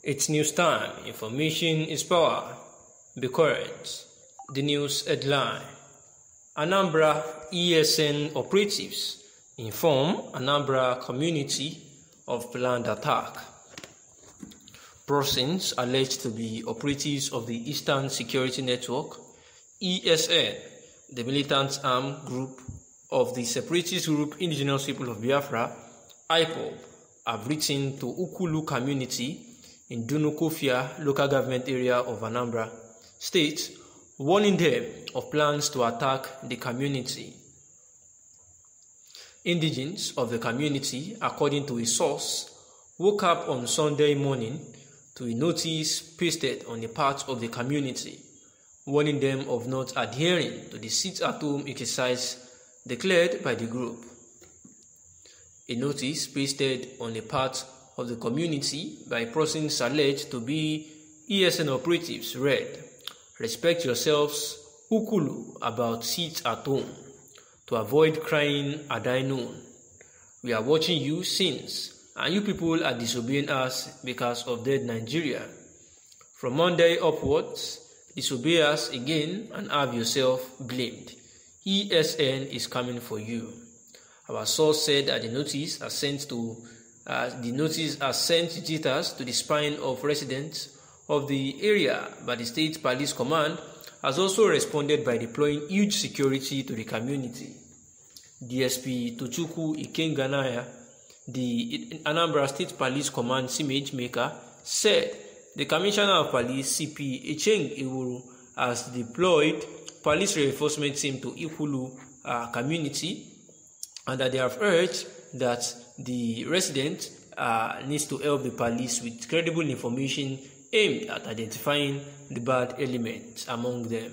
It's news time. Information is power. Be current. The news headline. Anambra ESN operatives inform Anambra community of planned attack. Persons alleged to be operatives of the Eastern Security Network, ESN, the militant armed group of the separatist group Indigenous People of Biafra, IPOB, have written to Ukulu community in Dunukofia local government area of Anambra State, warning them of plans to attack the community. Indigents of the community, according to a source, woke up on Sunday morning to a notice pasted on the part of the community, warning them of not adhering to the sit-at-home exercise declared by the group. A notice pasted on the part of the community by persons alleged to be ESN operatives read, "Respect yourselves, Ukulu, about sit at home. To avoid crying at I known. We are watching you since, and you people are disobeying us because of dead Nigeria. From Monday upwards, disobey us again and have yourself blamed. ESN is coming for you." Our source said that the notice are sent jitters to the spine of residents of the area, but the state police command has also responded by deploying huge security to the community. DSP Tochukwu Ikenganaya, the Anambra State Police Command image maker, said the Commissioner of Police CP Echeng Iwuru has deployed police reinforcement team to Ikulu community, and that they have urged that the resident needs to help the police with credible information aimed at identifying the bad elements among them.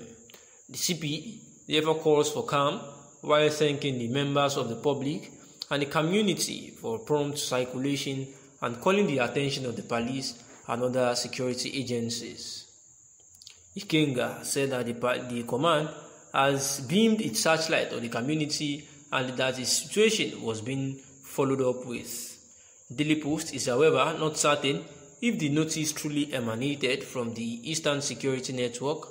The CP therefore calls for calm while thanking the members of the public and the community for prompt circulation and calling the attention of the police and other security agencies. Ikenga said that the command has beamed its searchlight on the community and that the situation was being followed up with. Daily Post is, however, not certain if the notice truly emanated from the Eastern Security Network,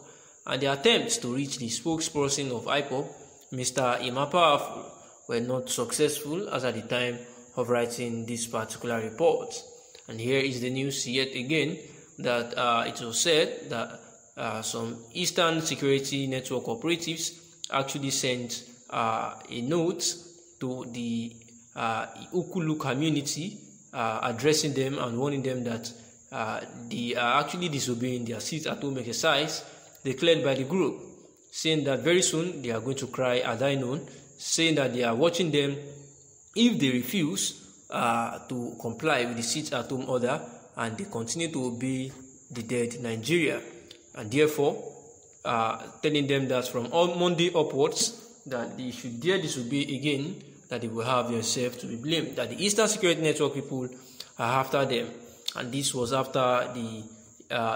and the attempts to reach the spokesperson of IPOB, Mr. Imapowerful, were not successful as at the time of writing this particular report. And here is the news yet again that it was said that some Eastern Security Network operatives actually sent a note to the Ukulu community addressing them and warning them that they are actually disobeying their sit-at-home exercise declared by the group, saying that very soon they are going to cry as I known, saying that they are watching them if they refuse to comply with the sit-at-home order and they continue to obey the dead Nigeria, and therefore telling them that from Monday upwards that they should dare disobey again, that they will have themselves to be blamed, that the Eastern Security Network people are after them. And this was after the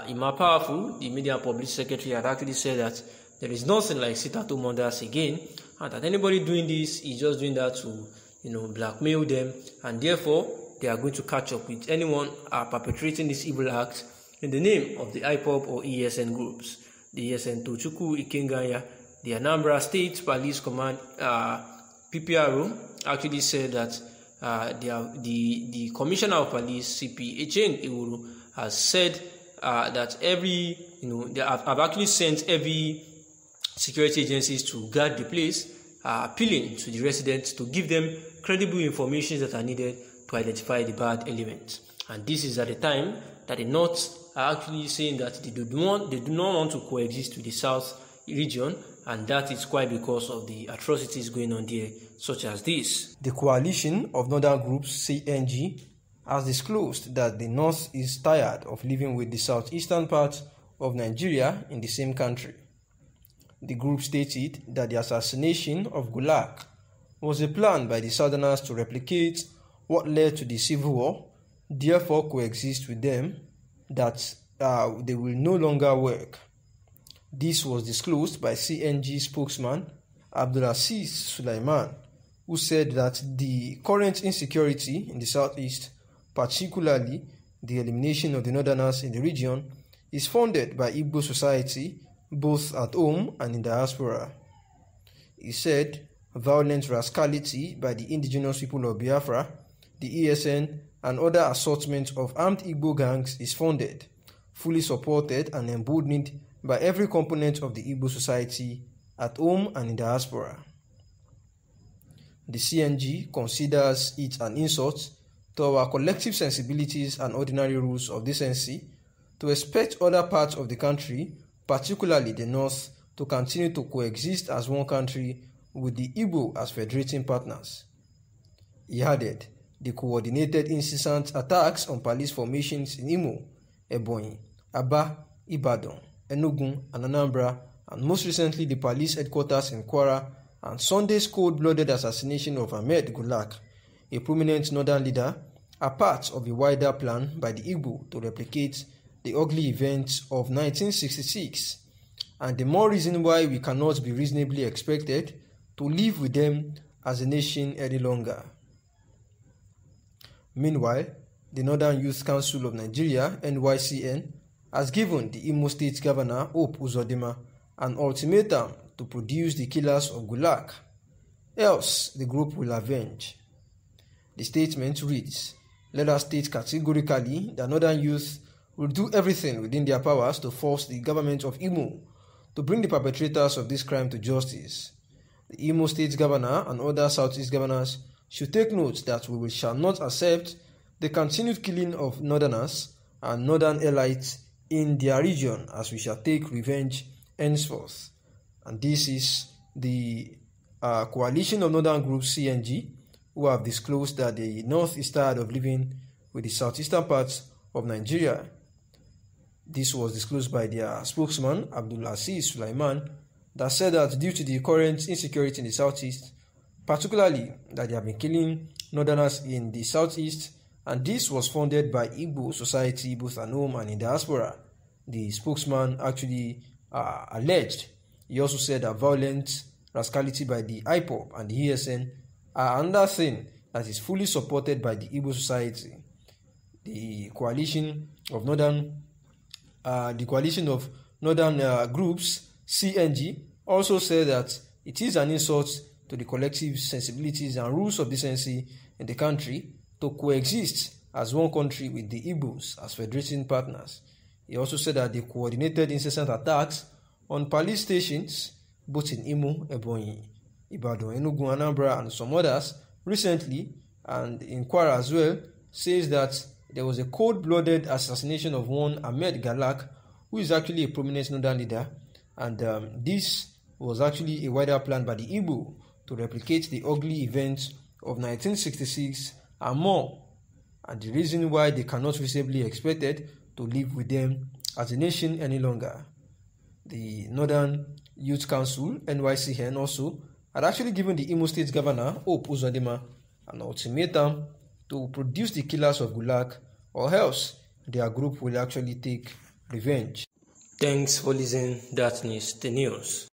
Imapowerful, the media public secretary, had actually said that there is nothing like sit-at-home orders again, and that anybody doing this is just doing that to, blackmail them, and therefore they are going to catch up with anyone perpetrating this evil act in the name of the IPOB or ESN groups. The ESN Tochukwu Ikengaya, the Anambra State Police Command PPRO, actually said that the Commissioner of Police CP Echeng Iwuru has said that they have actually sent every security agencies to guard the place, appealing to the residents to give them credible information that are needed to identify the bad elements. And this is at the time that the North are actually saying that they do not want to coexist with the South region, and that is quite because of the atrocities going on there, such as this. The coalition of northern groups, CNG, has disclosed that the North is tired of living with the southeastern part of Nigeria in the same country. The group stated that the assassination of Gulag was a plan by the Southerners to replicate what led to the Civil War, therefore coexist with them, that they will no longer work. This was disclosed by CNG spokesman Abdulaziz Sulaiman, who said that the current insecurity in the southeast, particularly the elimination of the northerners in the region is funded by Igbo society both at home and in diaspora. He said violent rascality by the indigenous people of Biafra, the ESN, and other assortments of armed Igbo gangs is funded, fully supported and emboldened by every component of the Igbo society at home and in diaspora. The CNG considers it an insult to our collective sensibilities and ordinary rules of decency to expect other parts of the country, particularly the North, to continue to coexist as one country with the Igbo as federating partners. He added, the coordinated incessant attacks on police formations in Imo, Ebonyi, Aba, Ibadan, Enugu, and Anambra, and most recently the police headquarters in Kwara, and Sunday's cold-blooded assassination of Ahmed Gulak, a prominent northern leader, are part of a wider plan by the Igbo to replicate the ugly events of 1966, and the more reason why we cannot be reasonably expected to live with them as a nation any longer. Meanwhile, the Northern Youth Council of Nigeria, NYCN, has given the Imo State Governor Hope Uzodinma an ultimatum to produce the killers of Gulak, else the group will avenge. The statement reads, "Let us state categorically that Northern youth will do everything within their powers to force the government of Imo to bring the perpetrators of this crime to justice. The Imo State Governor and other Southeast governors should take note that we shall not accept the continued killing of Northerners and Northern elites in their region, as we shall take revenge henceforth." And this is the coalition of northern groups CNG, who have disclosed that the North is tired of living with the southeastern parts of Nigeria. This was disclosed by their spokesman, Abdulaziz Sulaiman, that said that due to the current insecurity in the southeast, particularly that they have been killing northerners in the southeast, and this was funded by Igbo society both at home and in diaspora, the spokesman actually alleged. He also said that violent rascality by the IPOB and the ESN are another thing that is fully supported by the Igbo society. The coalition of northern groups, CNG, also said that it is an insult to the collective sensibilities and rules of decency in the country to coexist as one country with the Igbos as federating partners. He also said that the coordinated incessant attacks on police stations, both in Imo, Ebonyi, Ibadan, Enugu, Anambra, and some others recently, and in Kwara as well, says that there was a cold-blooded assassination of one Ahmed Gulak, who is actually a prominent northern leader, and this was actually a wider plan by the Igbo to replicate the ugly events of 1966 and more, and the reason why they cannot reasonably expected to live with them as a nation any longer. The Northern Youth Council, NYCN, also had actually given the Imo State Governor, Hope Uzodinma, an ultimatum to produce the killers of Gulak, or else their group will actually take revenge. Thanks for listening. That is the news.